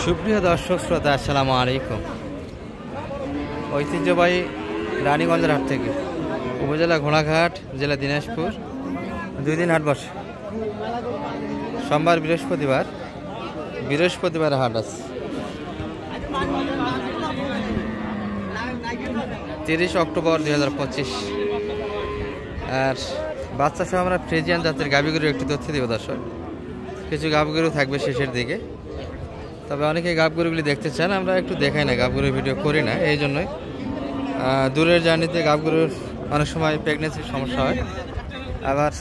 সুপ্রিয় দর্শক শ্রোতা, আসসালামু আলাইকুম। ঐতিহ্যবাহী রানীগঞ্জের হাট থেকে উপজেলা ঘোড়াঘাট, জেলা দিনাজপুর 2 দিন হাট বসে। সোমবার বৃহস্পতিবার হাট আছে। 30 অক্টোবর 2025। আর বাচ্চা সহ আমরা ফ্রিজিয়ান জাতের গাভীগুলোর একটু তথ্য দেব দর্শক। কিছু গাভীগুলো থাকবে শেষের দিকে, তবে অনেকে গাভীগুলোগুলি দেখতে চান, আমরা একটু দেখাই না, গাভীগুলোর ভিডিও করি না। এই জন্যই দূরের জার্নিতে গাভীগুলোর অনেক সময় প্রেগনেন্সির সমস্যা হয়, আবার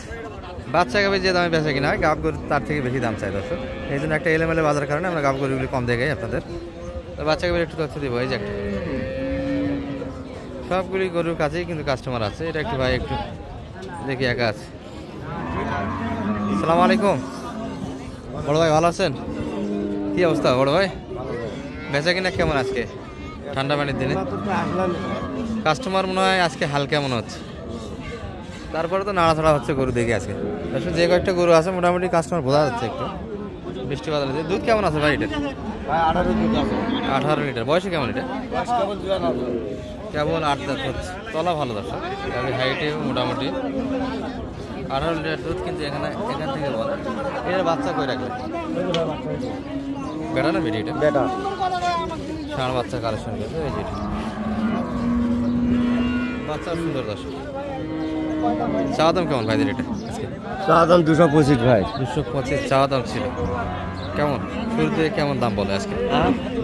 বাচ্চা গাভী যে দামে বেচা কিনা হয় গাভীগুলো তার থেকে বেশি দাম চাই দর্শক। এই জন্য একটা এলোমেলো বাজার কারণে আমরা গাভীগুলোগুলি কম দেখাই আপনাদের। তো বাচ্চা গাভীর একটু তথ্য দেবো। এই যে একটা, সবগুলি গরুর কাছেই কিন্তু কাস্টমার আছে। এটা একটু ভাই একটু দেখি, একা আছে। আসসালামু আলাইকুম বড় ভাই, ভালো আছেন? কি অবস্থা বড় ভাই? বেচা কিনা কেমন আজকে ঠান্ডা পানির দিনে? কাস্টমার মনে হয় আজকে হালকা মনে হচ্ছে, তারপরে তো নাড়াছাড়া হচ্ছে গরু দেখে আজকে। যে কয়েকটা গরু আছে মোটামুটি কাস্টমার বোঝা যাচ্ছে একটু। বৃষ্টি বাদল আছে। দুধ কেমন আছে ভাই এটা? 18 লিটার। বয়সে কেমন এটা? কেবল 8 দাঁত হচ্ছে। তলা ভালো দর্শক, হাইটে মোটামুটি 18 লিটার দুধ। কিন্তু এখান থেকে বলে এর বাচ্চা কই রাখবে? বেটা না বেটি? এটা বেটা। ষাঁড় বাচ্চা কালেকশন করেছে। এই যেটা বাচ্চা সুন্দর দর্শক। চাওয়া দাম কেমন ভাইদের এটা? চাওয়া দাম 225 ভাই। 225 চাওয়া দাম ছিল। কেমন শুরুতে কেমন দাম বলে আজকে?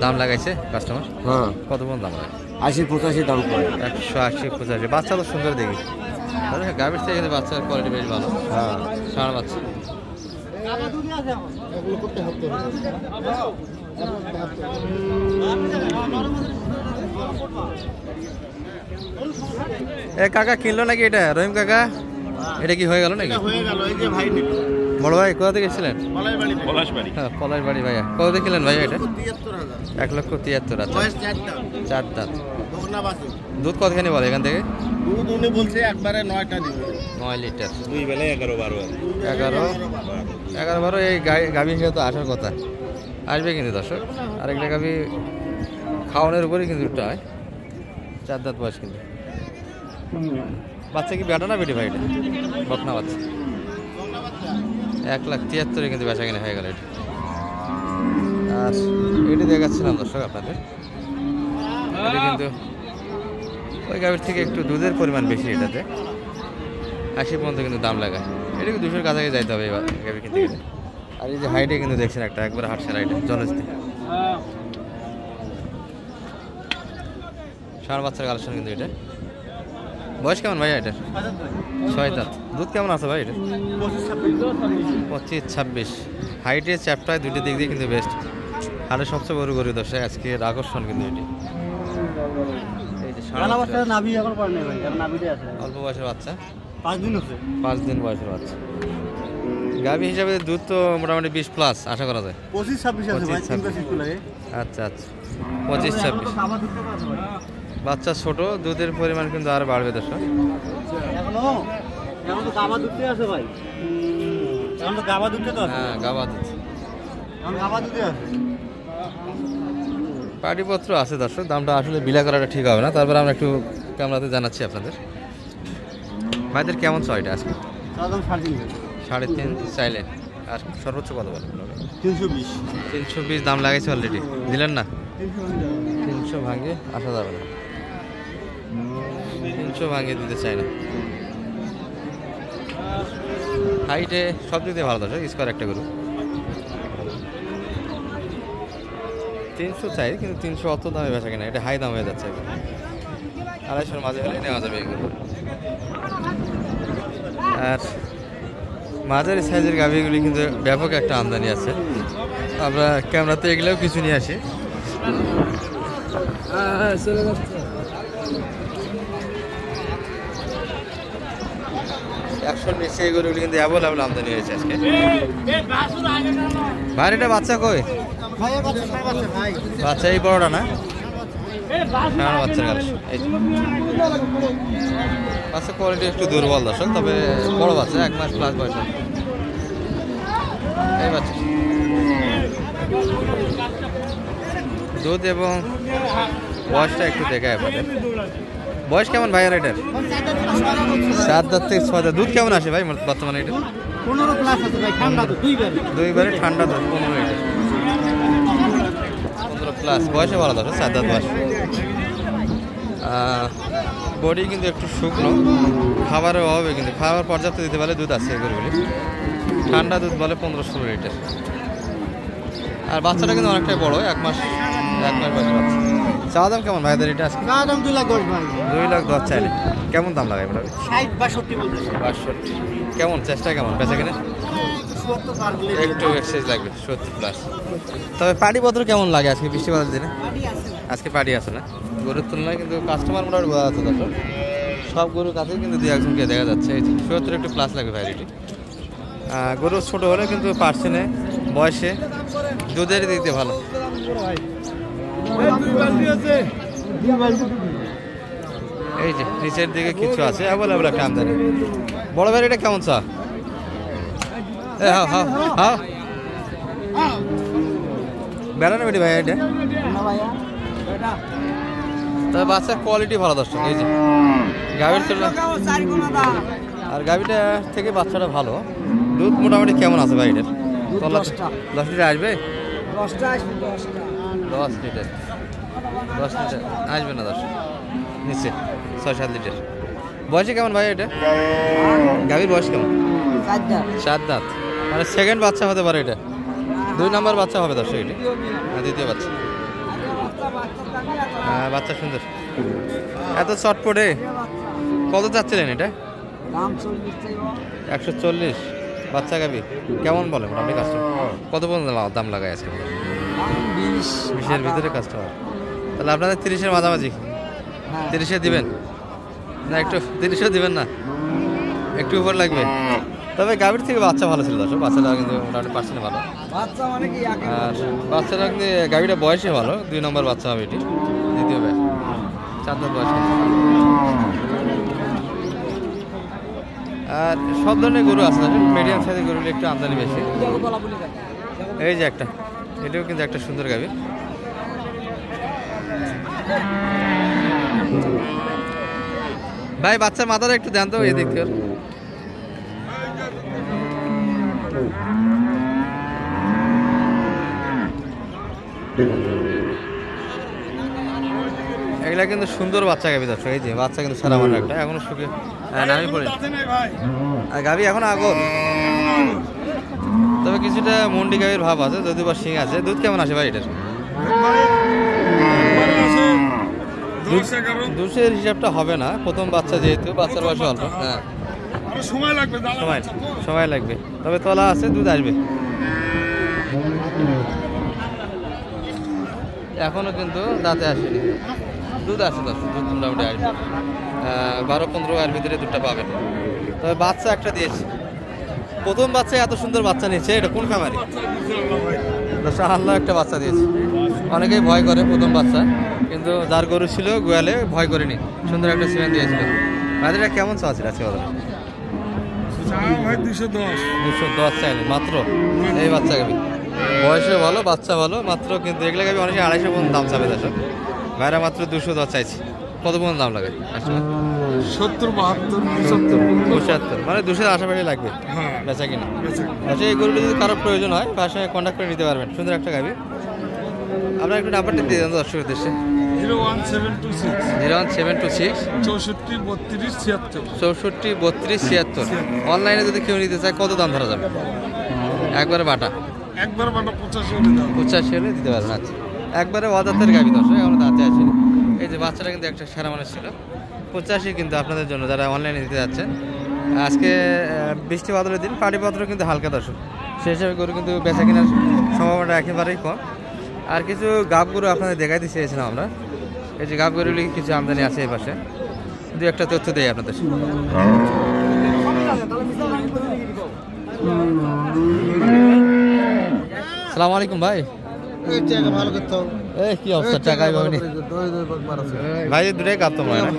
দাম লাগাইছে কাস্টমার? হ্যাঁ। কত পর্যন্ত দাম লাগে? 80-85 দাম পড়ে। 180-85। বাচ্চা তো সুন্দর দেখি, গাভীর থেকে কিন্তু বাচ্চার কোয়ালিটি বেশ ভালো। হ্যাঁ, ষাঁড় বাচ্চা। এ কাকা কিনলো নাকি এটা? রহিম কাকা, এটা কি হয়ে গেল নাকি? বড় ভাই কোথা থেকে এসেছিলেন? হ্যাঁ, পলাশ বাড়ি। ভাইয়া কত কিনলেন ভাইয়া এটা? 1,73,000। আচ্ছা, 4 দাঁত। দুধ কতখানি বলে এখান থেকে? দুধ উনি বলছে একবারে 9টা দিবে। 9 লিটার। 2 বেলায় 11-12। 11-12। এই গাভী হিসেবে তো আসার কথা, আসবে কিন্তু দর্শক। আরেকটা গাভী খাওয়ানোর উপরেই কিন্তু দুধটা হয়। 4 দাঁত বয়স কিন্তু। বাচ্চা কি বেটা না বেটি ভাই এটা? বকনা বাচ্চা। 1,73,000 কিন্তু বেচা কিনা হয়ে গেল এটা। আর এটি দেখাচ্ছিলাম দর্শক আপনাদের, এটা কিন্তু ওই গাভীর থেকে একটু দুধের পরিমাণ বেশি এটাতে। 80 পর্যন্ত কিন্তু দাম লাগায়। এটাকে 200-এর কাছাকাছি যাইতে হবে এই গাভী কিনতে গেলে। আর এই যে হাইটে কিন্তু দেখছেন একটা, একবার হাটছে হাইটে জলস্তি। ষাঁড় বাচ্চার কালেকশন কিন্তু এটা। বয়স কেমন ভাই এটার? 6 দাঁত। দুধ কেমন আছে ভাই এটা? 25-26। হাইটে চ্যাপটায় দুটি দিক দিয়ে কিন্তু বেস্ট। হাটের সবচেয়ে বড় গরু দর্শক আজকের আকর্ষণ কিন্তু এটি। অল্প বয়সের বাচ্চা, 5 দিন বয়সের বাচ্চা। গাভী হিসাবে দুধ তো মোটামুটি 20+ আশা করা যায়। 25-26। আচ্ছা, 25-26। বাচ্চা ছোট, দুধের পরিমাণ কিন্তু আরো বাড়বে দর্শক। হ্যাঁ, গাভা দুধ। পাটিপত্র আছে দর্শক। দামটা আসলে বিলা করাটা ঠিক হবে না, তারপরে আমরা একটু ক্যামেরাতে জানাচ্ছি আপনাদের। ভাইদের কেমন ছয়টা আজকে? 3.5 চাইলেন, আর সর্বোচ্চ কত বলে? 320 দাম লাগাইছে অলরেডি, দিলেন না? 300 ভাঙে আসা যাবে না, 300 ভাঙে দিতে চাই না। হাইটে সব দিক দিয়ে ভালো দর্শক, স্কোয়ার একটা গরু। 300 চাই, কিন্তু 300 অত দামে বেচা কিনা, এটা হাই দাম হয়ে যাচ্ছে। 250-এর মাঝে হলে নেওয়া যাবে এগুলো। আর মাঝারি সাইজের গাভীগুলি কিন্তু ব্যাপক একটা আমদানি আছে। আমরা ক্যামেরাতে এগুলোও কিছু নিয়ে আসি। একশোর নিচে এই গরুগুলি কিন্তু অ্যাভেলেবল আমদানি হয়েছে আজকে। ভাই এটা বাচ্চা কই? বাচ্চা এই বড়টা না? বাচ্চার কালেকশন। বাচ্চা কোয়ালিটি একটু দুর্বল দর্শক, তবে বড় বাচ্চা, 1 মাস প্লাস বয়স। এই বাচ্চা দুধ এবং বয়সটা একটু দেখায় আপনাদের। বয়স কেমন ভাইয়ার এটার? 7 দাঁত থেকে 6 দাঁত। দুধ কেমন আসে ভাই বর্তমানে এটা? 15 প্লাস আছে ভাই, ঠান্ডা তো দুইবারে ঠান্ডা দুধ 15 লিটার। 15 প্লাস বয়সে ভালো দশ, 7 দাঁত বয়স। বডি কিন্তু একটু শুকনো, খাবারের অভাবে কিন্তু খাবার পর্যাপ্ত দিতে পারলে দুধ আছে এগুলোগুলি। ঠান্ডা দুধ বলে 15-16 লিটার। আর বাচ্চাটা কিন্তু অনেকটাই বড়, 1 মাস বয়সের বাচ্চা। চাওয়া দাম কেমন ভাইদের এটা আজকে? না দাম 2 লাখ 10 ভাই। 2 লাখ 10 চাইলে কেমন দাম লাগাই মোটামুটি? 60-62 বলতেছে। 62 কেমন চেষ্টা কেমন বেচা কিনে? 70 পার বলে একটু এক্সারসাইজ লাগবে 70 প্লাস। তবে পাটিপত্র কেমন লাগে আজকে বৃষ্টিপাতের দিনে? আজকে পাটি আছে না গরুর তুলনায়, কিন্তু কাস্টমার মোটামুটি বোঝা যাচ্ছে দর্শক। সব গরুর কাছে কিন্তু 2-1জনকে দেখা যাচ্ছে। এই 70 একটু প্লাস লাগবে ভ্যারাইটি। গরু ছোটো হলে কিন্তু পার্সেন্টে বয়সে দুধের দিতে ভালো। এই যে নিচের দিকে কিছু আছে অ্যাভেলেবল একটা আমদানি। বড় ভ্যারাইটি কেমন চা? হ্যাঁ বেড়ানো বেটি ভাই এটা। তবে বাচ্চার কোয়ালিটি ভালো দর্শক। এই যে গাভীর তুলনায় আর গাভীটা থেকে বাচ্চাটা ভালো। দুধ মোটামুটি কেমন আছে ভাই এটার? 10 লিটার আসবে? 10 লিটার 10 লিটার আসবে না দর্শক, নিচে 6-7 লিটার। বয়সে কেমন ভাই এটা? গাভীর বয়স কেমন? 7 দাঁত, মানে সেকেন্ড বাচ্চা হতে পারে এটা। 2 নম্বর বাচ্চা হবে দর্শক এটি, দ্বিতীয় বাচ্চা। বাচ্চা সুন্দর, এত চটপটে। কত চাচ্ছিলেন এটা? 140 বাচ্চা গাভী কেমন বলে মোটামুটি কাস্টমার? কত পর্যন্ত দাম লাগায় আছে? 20-এর ভিতরে কাস্টমার। তাহলে আপনাদের 30-এর মাঝামাঝি 30-এ দিবেন না? একটু 30-এ দিবেন না, একটু উপর লাগবে। তবে গাভীর থেকে বাচ্চা ভালো ছিল দর্শক, বাচ্চাটা কিন্তু মোটামুটি পার্সেন্ট ভালো। আর বাচ্চাটা কিন্তু গাভীটা বয়সে ভালো, 2 নম্বর বাচ্চা হবে এটি, দ্বিতীয় ব্যাচ, 4 দাঁত বয়স। আর সব ধরনের গরু আছে, মিডিয়াম সাইজের গরুগুলো একটু আমদানি বেশি। এই যে একটা, এটাও কিন্তু একটা সুন্দর গাভী। ভাই বাচ্চার মাথাটা একটু দেন তো এই দিক থেকে। এগুলা কিন্তু সুন্দর বাচ্চা গাভী দর্শক। এই যে বাচ্চা কিন্তু সারা মানে একটা এখনো শুকিয়ে নামি পড়ে, আর গাভী এখন আগর। তবে কিছুটা মন্ডি গাভীর ভাব আছে, যদি বা শিং আছে। দুধ কেমন আসে ভাই এটার? 200-এর হিসাবটা হবে না, প্রথম বাচ্চা যেহেতু, বাচ্চার বয়স অল্প। হ্যাঁ সময় লাগবে, তবে তলা আছে, দুধ আসবে। এখনো কিন্তু দাঁতে আসেনি, দুধ আসে দশ, দুধ মোটামুটি আসবে 12-15 এর ভিতরে দুধটা পাবেন। তবে বাচ্চা একটা দিয়েছে, প্রথম বাচ্চা এত সুন্দর বাচ্চা নিয়েছে। এটা কোন খামারি? আল্লাহ একটা বাচ্চা দিয়েছে। অনেকেই ভয় করে প্রথম বাচ্চা, কিন্তু যার গরু ছিল গোয়ালে ভয় করেনি, সুন্দর একটা সিমেন্ট দিয়েছিল। বাজারটা কেমন চাচ্ছিল আজকে? 210 চাইলে মাত্র। এই বাচ্চা গাবি বয়সে ভালো, বাচ্চা ভালো মাত্র, কিন্তু এগুলো গাবি অনেকে 250 পর্যন্ত দাম চাবে। দর্শক ভাইরা মাত্র 210 চাইছে। কত পর্যন্ত দাম লাগে? 70, 72, 75, মানে 200 আশাপাশি লাগবে বেচা কিনা। আচ্ছা, এই গরুটি যদি কারোর প্রয়োজন হয় তার সঙ্গে কন্ট্যাক্ট করে নিতে পারবেন। সুন্দর একটা গাবি। আপনার একটু নাম্বারটা দিয়ে দেন দর্শকের উদ্দেশ্যে। 01726 64 32 76। অনলাইনে যদি কেউ নিতে চায় কত দাম ধরা যাবে? একবারে বাটা 85 হলে দিতে পারবেন। আচ্ছা, একবারে অদাতের গাবি দর্শক, এখন দাঁতে আসেনি। এই যে বাচ্চাটা কিন্তু একটা সারা মানুষ ছিল। 85 কিন্তু আপনাদের জন্য যারা অনলাইনে দিতে যাচ্ছেন। আজকে বৃষ্টি বাদলের দিন, পাটিপত্র কিন্তু হালকা দর্শক, সেই হিসাবে গরু কিন্তু বেচা কেনার সম্ভাবনাটা একেবারেই কম। আর কিছু গাব গরু আপনাদের দেখাইতে চেয়েছিলাম আমরা। এই যে গাব গরুগুলি কিছু আমদানি আছে এই পাশে, দু একটা তথ্য দেয় আপনাদের। সালাম আলাইকুম ভাই। কি অবস্থা? টাকাই পাবেনি ভাই, দুটাই কাঁপতো মনে হয় না?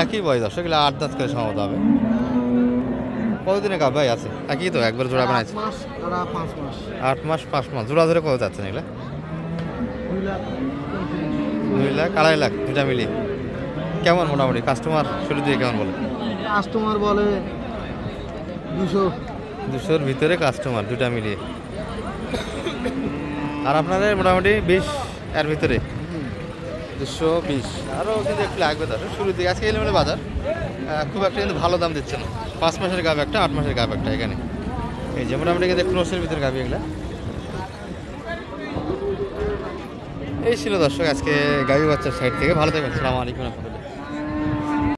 একই বয়স দর্শক, 8-10 করে সম্ভবত হবে। কতদিনে কাপ ভাই আছে? একই তো, একবার জোড়া বানাইছে 8 মাস 5 মাস। জোড়া ধরে কত যাচ্ছেন এগুলো? 2 লাখ 2.5 লাখ দুটা মিলিয়ে কেমন মোটামুটি কাস্টমার শুরু দিয়ে কেমন বলে? কাস্টমার বলে 200-র ভিতরে কাস্টমার দুটা মিলিয়ে। আর আপনাদের মোটামুটি 20 এর ভিতরে 220 আরও কিন্তু একটু লাগবে তার শুরুর দিকে। আজকে এলে বাজার খুব একটা কিন্তু ভালো দাম দিচ্ছে না। 5 মাসের গাব একটা, 8 মাসের গাব একটা এখানে। এই যে মোটামুটি কিন্তু ক্রোশের ভিতরে গাবি এগুলা। এই ছিল দর্শক আজকে গাবি বাচ্চার সাইড থেকে। ভালো থাকবেন। আসসালামু আলাইকুম।